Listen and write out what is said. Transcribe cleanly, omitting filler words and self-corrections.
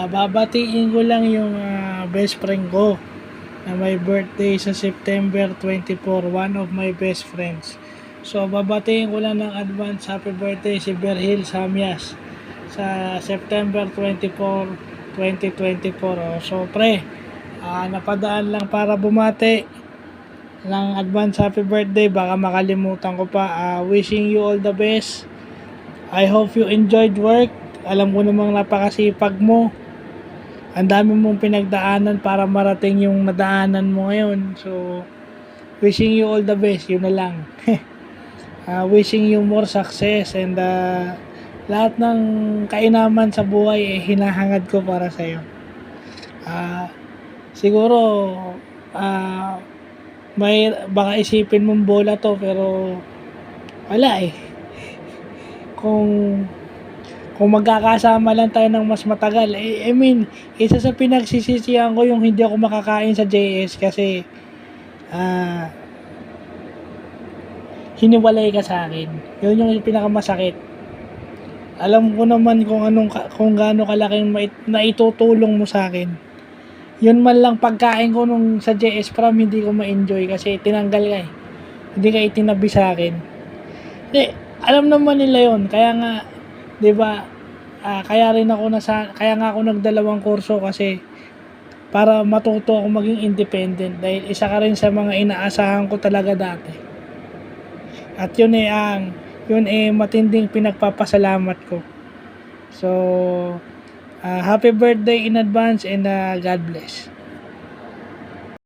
Babatiin ko lang yung best friend ko na may birthday sa September 24, one of my best friends. So, babatiin ko lang ng advance happy birthday si Berhil Samyas sa September 24, 2024. So, pre, napadaan lang para bumati ng advance happy birthday. Baka makalimutan ko pa. Wishing you all the best. I hope you enjoyed work. Alam ko namang napakasipag mo. Ang dami mong pinagdaanan para marating yung nadaanan mo ngayon. So, wishing you all the best. Yun na lang. Wishing you more success and lahat ng kainaman sa buhay hinahangad ko para sa'yo. Siguro, baka isipin mong bola to, pero wala eh. Kung magkakasama lang tayo ng mas matagal, I mean, isa sa pinagsisisihan ko yung hindi ako makakain sa JS kasi hiniwalay ka sa akin. Yun yung pinakamasakit. Alam ko naman kung gaano kalaking naitutulong mo sa akin. Yun man lang pagkain ko nung sa JS Prom, hindi ko ma-enjoy kasi tinanggal ka eh. Hindi ka itinabi sa akin. Alam naman nila yun. Kaya nga, 'di ba? Kaya nga ako nagdalawang kurso kasi para matuto ako maging independent dahil isa ka rin sa mga inaasahan ko talaga dati. At yun matinding pinagpapasalamat ko. So, happy birthday in advance and God bless.